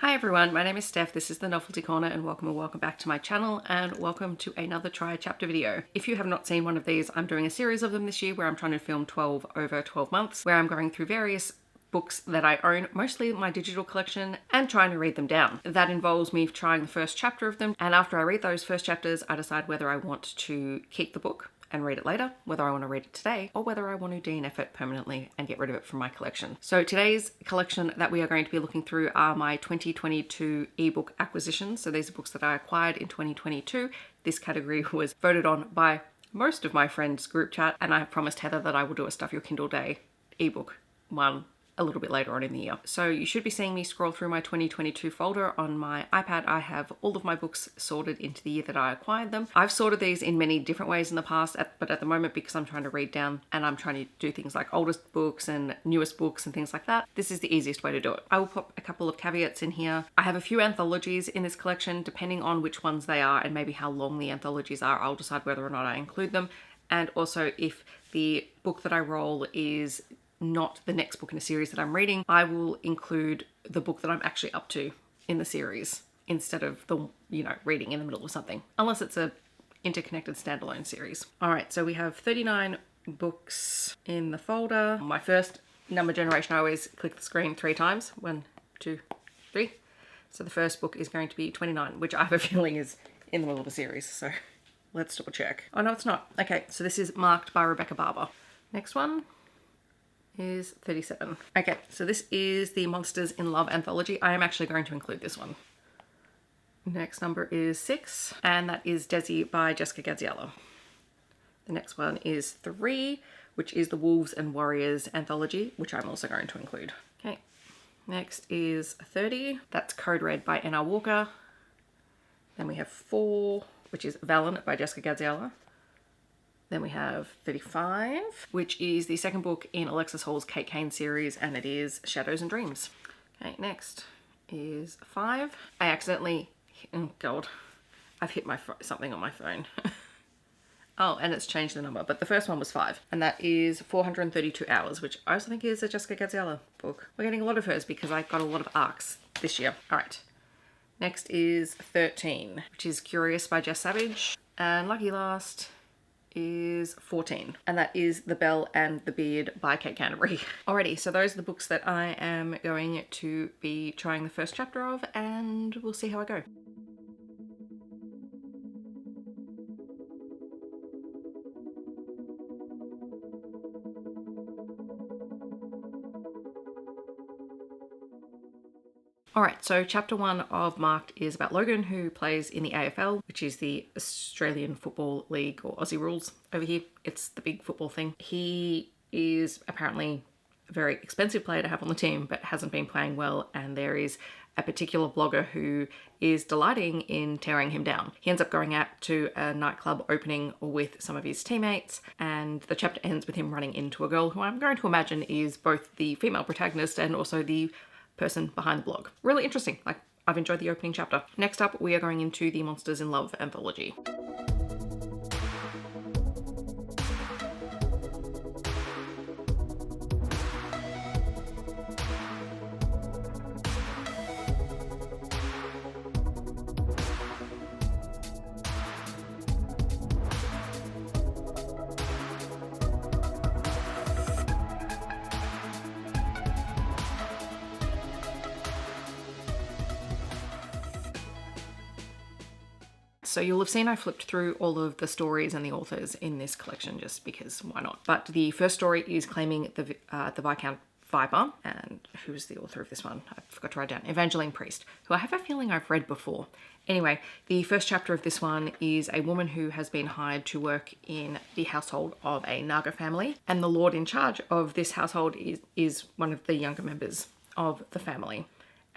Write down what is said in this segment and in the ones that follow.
Hi everyone, my name is Steph, this is the Novelty Corner and welcome back to my channel and welcome to another try chapter video. If you have not seen one of these, I'm doing a series of them this year where I'm trying to film 12 over 12 months, where I'm going through various books that I own, mostly my digital collection, and trying to read them down. That involves me trying the first chapter of them, and after I read those first chapters, I decide whether I want to keep the book and read it later, whether I want to read it today, or whether I want to DNF it permanently and get rid of it from my collection. So today's collection that we are going to be looking through are my 2022 ebook acquisitions. So these are books that I acquired in 2022. This category was voted on by most of my friends' group chat, and I have promised Heather that I will do a Stuff Your Kindle Day ebook one a little bit later on in the year. So you should be seeing me scroll through my 2022 folder on my iPad. I have all of my books sorted into the year that I acquired them. I've sorted these in many different ways in the past, but at the moment, because I'm trying to read down and I'm trying to do things like oldest books and newest books and things like that, this is the easiest way to do it. I will put a couple of caveats in here. I have a few anthologies in this collection. Depending on which ones they are and maybe how long the anthologies are, I'll decide whether or not I include them. And also, if the book that I roll is not the next book in a series that I'm reading, I will include the book that I'm actually up to in the series instead of the, reading in the middle of something, unless it's a interconnected standalone series. All right, so we have 39 books in the folder. My first number generation, I always click the screen 3 times. 1, 2, 3. So the first book is going to be 29, which I have a feeling is in the middle of a series. So let's double check. Oh no, it's not. Okay, so this is marked by Rebecca Barber. Next one is 37. Okay, so this is the Monsters in Love anthology. I am actually going to include this one. Next number is 6, and that is Dezi by Jessica Gadziala. The next one is 3, which is the Wolves and Warriors anthology, which I'm also going to include. Okay, next is 30. That's Code Red by N.R. Walker. Then we have 4, which is Valen by Jessica Gadziala. Then we have 35, which is the second book in Alexis Hall's Kate Kane series, and it is Shadows and Dreams. Okay, next is 5. I accidentally, oh God, I've hit something on my phone. Oh, and it's changed the number, but the first one was 5, and that is 432 Hours, which I also think is a Jessica Gadziala book. We're getting a lot of hers because I got a lot of arcs this year. All right, next is 13, which is Curious by Jess Savage, and lucky last is 14, and that is The Belle and the Beard by Kate Canterbary. Alrighty, so those are the books that I am going to be trying the first chapter of, and we'll see how I go. Alright, so chapter 1 of Marked is about Logan, who plays in the AFL, which is the Australian Football League, or Aussie Rules over here. It's the big football thing. He is apparently a very expensive player to have on the team, but hasn't been playing well, and there is a particular blogger who is delighting in tearing him down. He ends up going out to a nightclub opening with some of his teammates, and the chapter ends with him running into a girl who I'm going to imagine is both the female protagonist and also the person behind the blog. Really interesting. I've enjoyed the opening chapter. Next up, we are going into the Monsters in Love anthology. So you'll have seen I flipped through all of the stories and the authors in this collection just because why not? But the first story is claiming the Viscount Viper, and who's the author of this one? I forgot to write down. Evangeline Priest, who I have a feeling I've read before. Anyway, the first chapter of this one is a woman who has been hired to work in the household of a Naga family, and the lord in charge of this household is one of the younger members of the family.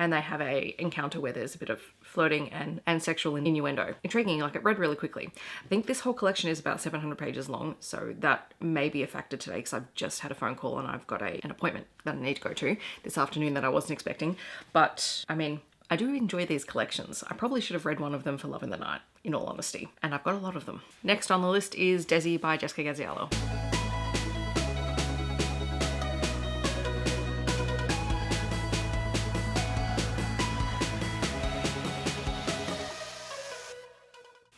And they have a encounter where there's a bit of flirting and sexual innuendo. Intriguing, it read really quickly. I think this whole collection is about 700 pages long, so that may be a factor today because I've just had a phone call and I've got an appointment that I need to go to this afternoon that I wasn't expecting. But, I mean, I do enjoy these collections. I probably should have read one of them for Love in the Night, in all honesty, and I've got a lot of them. Next on the list is Dezi by Jessica Gadziala.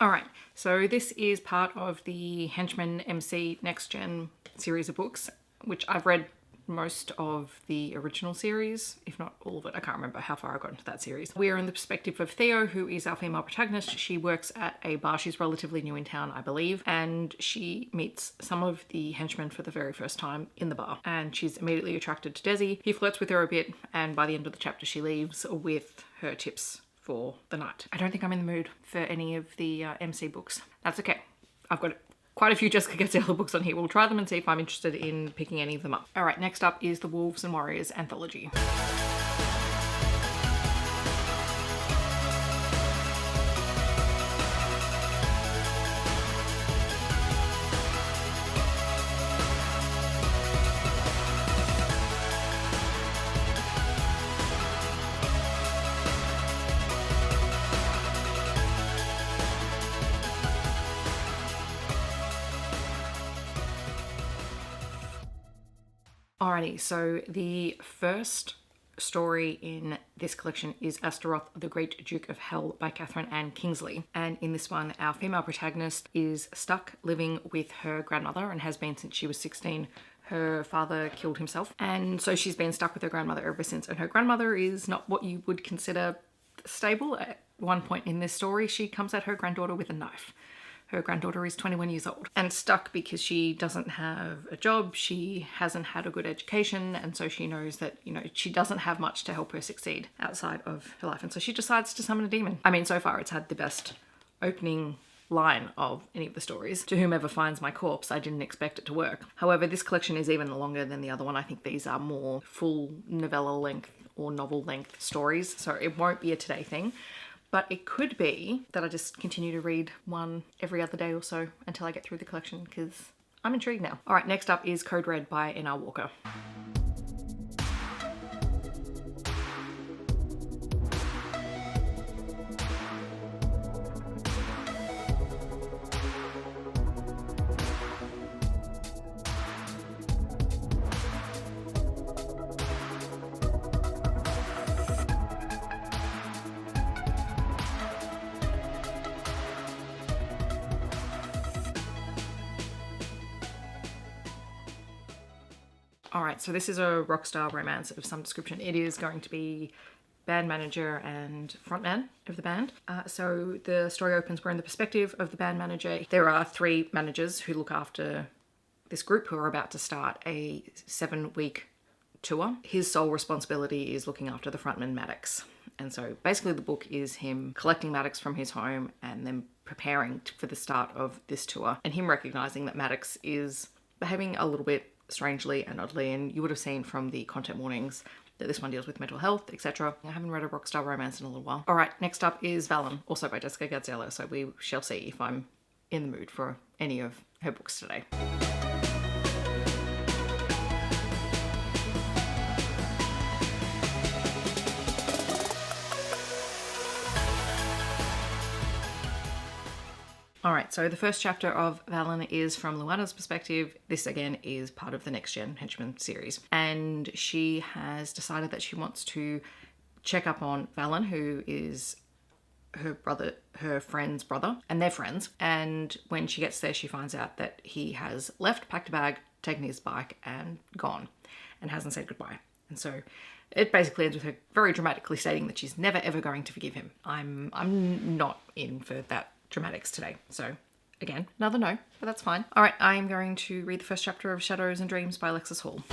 All right, so this is part of the Henchman MC Next Gen series of books, which I've read most of the original series, if not all of it. I can't remember how far I got into that series. We are in the perspective of Theo, who is our female protagonist. She works at a bar. She's relatively new in town, I believe, and she meets some of the henchmen for the very first time in the bar, and she's immediately attracted to Dezi. He flirts with her a bit, and by the end of the chapter she leaves with her tips for the night. I don't think I'm in the mood for any of the MC books. That's okay. I've got quite a few Jessica Gadziala books on here. We'll try them and see if I'm interested in picking any of them up. All right, next up is the Wolves and Warriors anthology. Alrighty, so the first story in this collection is Astaroth, the Great Duke of Hell by Catherine Ann Kingsley. And in this one, our female protagonist is stuck living with her grandmother and has been since she was 16. Her father killed himself, and so she's been stuck with her grandmother ever since. And her grandmother is not what you would consider stable. At one point in this story, she comes at her granddaughter with a knife. Her granddaughter is 21 years old and stuck because she doesn't have a job, she hasn't had a good education, and so she knows that, you know, she doesn't have much to help her succeed outside of her life. And so she decides to summon a demon. I mean, so far it's had the best opening line of any of the stories. To whomever finds my corpse, I didn't expect it to work. However, this collection is even longer than the other one. I think these are more full novella length or novel length stories, so it won't be a today thing. But it could be that I just continue to read one every other day or so until I get through the collection, because I'm intrigued now. All right, next up is Code Red by N.R. Walker. All right, so this is a rock star romance of some description. It is going to be band manager and frontman of the band. So the story opens, we're in the perspective of the band manager. There are 3 managers who look after this group who are about to start a 7-week tour. His sole responsibility is looking after the frontman Maddox. And so basically the book is him collecting Maddox from his home and then preparing for the start of this tour, and him recognizing that Maddox is behaving a little bit strangely and oddly, and you would have seen from the content warnings that this one deals with mental health, etc. I haven't read a rockstar romance in a little while. All right, next up is Valen, also by Jessica Gadziala, so we shall see if I'm in the mood for any of her books today. All right, so the first chapter of Valen is from Luana's perspective. This again is part of the Next Gen Henchman series. And she has decided that she wants to check up on Valen, who is her friend's brother, and they're friends. And when she gets there, she finds out that he has left, packed a bag, taken his bike and gone, and hasn't said goodbye. And so it basically ends with her very dramatically stating that she's never ever going to forgive him. I'm not in for that dramatics today. So again, another no, but that's fine. All right, I'm going to read the first chapter of Shadows and Dreams by Alexis Hall.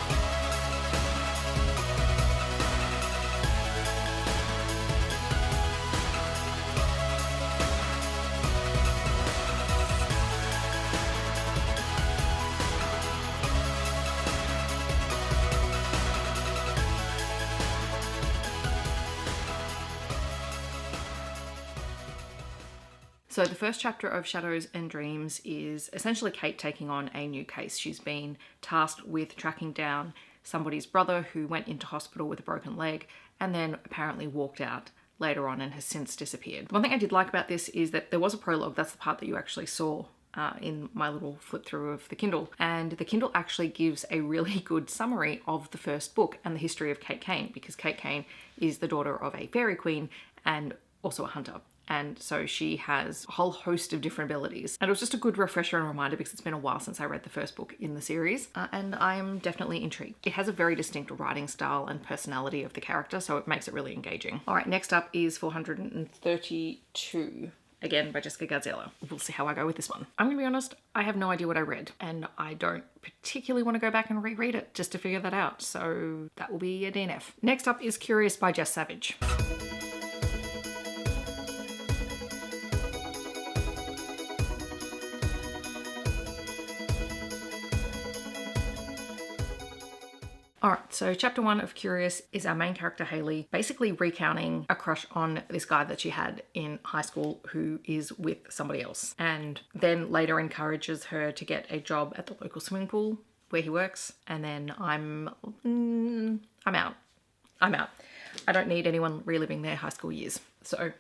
So the first chapter of Shadows and Dreams is essentially Kate taking on a new case. She's been tasked with tracking down somebody's brother who went into hospital with a broken leg and then apparently walked out later on and has since disappeared. One thing I did like about this is that there was a prologue. That's the part that you actually saw in my little flip through of the Kindle. And the Kindle actually gives a really good summary of the first book and the history of Kate Kane, because Kate Kane is the daughter of a fairy queen and also a hunter. And so she has a whole host of different abilities. And it was just a good refresher and reminder because it's been a while since I read the first book in the series. And I'm definitely intrigued. It has a very distinct writing style and personality of the character, so it makes it really engaging. All right, next up is 432. Again, by Jessica Gadziala. We'll see how I go with this one. I'm gonna be honest, I have no idea what I read, and I don't particularly want to go back and reread it just to figure that out. So that will be a DNF. Next up is Curious by Jess Savage. Alright, so chapter 1 of Curious is our main character Hayley basically recounting a crush on this guy that she had in high school who is with somebody else, and then later encourages her to get a job at the local swimming pool where he works. And then I'm out. I don't need anyone reliving their high school years. So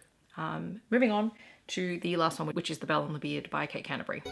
moving on to the last one, which is The Belle and the Beard by Kate Canterbury.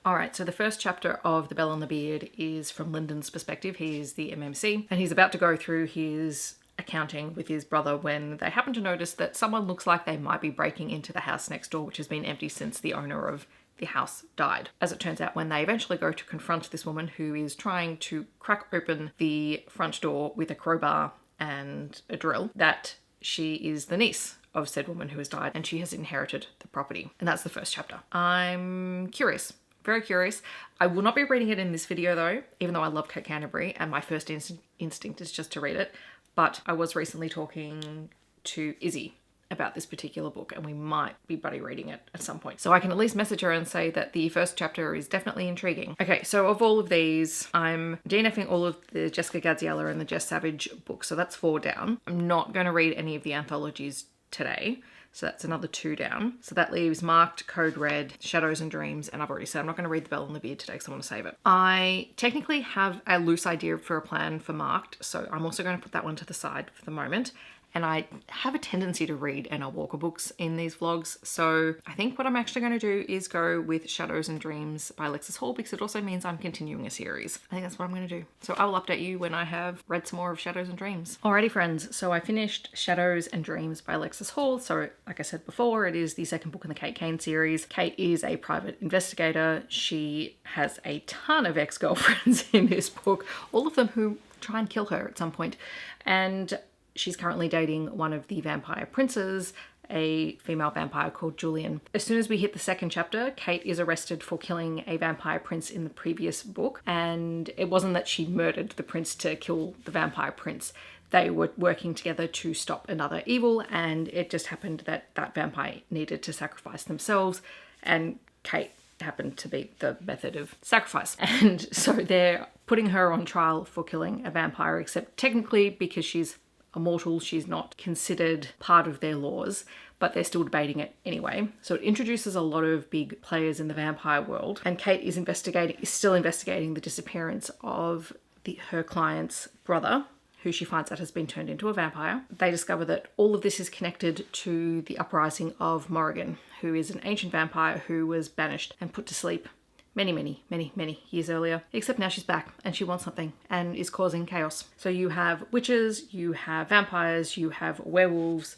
Alright, so the first chapter of The Belle and the Beard is from Lyndon's perspective. He is the MMC, and he's about to go through his accounting with his brother when they happen to notice that someone looks like they might be breaking into the house next door, which has been empty since the owner of the house died. As it turns out, when they eventually go to confront this woman who is trying to crack open the front door with a crowbar and a drill, that she is the niece of said woman who has died, and she has inherited the property. And that's the first chapter. I'm curious. Very curious. I will not be reading it in this video though, even though I love Kate Canterbury and my first instinct is just to read it. But I was recently talking to Izzy about this particular book, and we might be buddy reading it at some point. So I can at least message her and say that the first chapter is definitely intriguing. Okay, so of all of these, I'm DNFing all of the Jessica Gadziala and the Jess Savage books, so that's 4 down. I'm not going to read any of the anthologies today. So that's another 2 down. So that leaves Marked, Code Red, Shadows and Dreams, and I've already said I'm not going to read The Belle and the Beard today because I want to save it. I technically have a loose idea for a plan for Marked, so I'm also going to put that one to the side for the moment. And I have a tendency to read N.L. Walker books in these vlogs, so I think what I'm actually going to do is go with Shadows and Dreams by Alexis because it also means I'm continuing a series. I think that's what I'm going to do. So I will update you when I have read some more of Shadows and Dreams. Alrighty friends, so I finished Shadows and Dreams by Alexis Hall. So like I said before, it is the second book in the Kate Kane series. Kate is a private investigator. She has a ton of ex-girlfriends in this book, all of them who try and kill her at some point. And she's currently dating one of the vampire princes, a female vampire called Julian. As soon as we hit the second chapter, Kate is arrested for killing a vampire prince in the previous book. And it wasn't that she murdered the prince to kill the vampire prince. They were working together to stop another evil, and it just happened that that vampire needed to sacrifice themselves, and Kate happened to be the method of sacrifice. And so they're putting her on trial for killing a vampire, except technically because she's a mortal, she's not considered part of their laws, but they're still debating it anyway. So it introduces a lot of big players in the vampire world, and Kate is still investigating the disappearance of her client's brother, who she finds out has been turned into a vampire. They discover that all of this is connected to the uprising of Morrigan, who is an ancient vampire who was banished and put to sleep many years earlier, except now she's back and she wants something and is causing chaos. So you have witches, you have vampires, you have werewolves,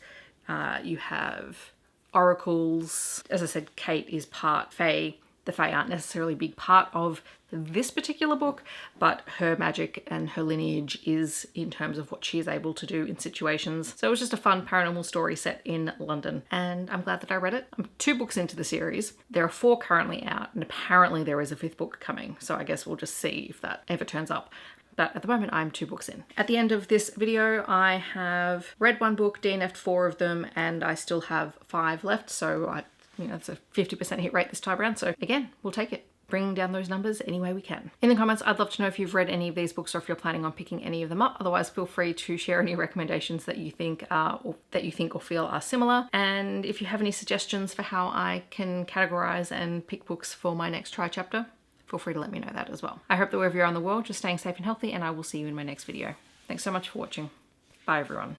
you have oracles. As I said, Kate is part Fae. The Fae aren't necessarily a big part of this particular book, but her magic and her lineage is in terms of what she is able to do in situations. So it was just a fun paranormal story set in London, and I'm glad that I read it. I'm 2 books into the series. There are 4 currently out, and apparently there is a 5th book coming, so I guess we'll just see if that ever turns up. But at the moment, I'm 2 books in. At the end of this video, I have read 1 book, DNF'd 4 of them, and I still have 5 left, so it's a 50% hit rate this time around. So again, we'll take it. Bring down those numbers any way we can. In the comments, I'd love to know if you've read any of these books or if you're planning on picking any of them up. Otherwise, feel free to share any recommendations that you think or feel are similar. And if you have any suggestions for how I can categorize and pick books for my next try chapter, feel free to let me know that as well. I hope that wherever you're in the world, you're staying safe and healthy, and I will see you in my next video. Thanks so much for watching. Bye everyone.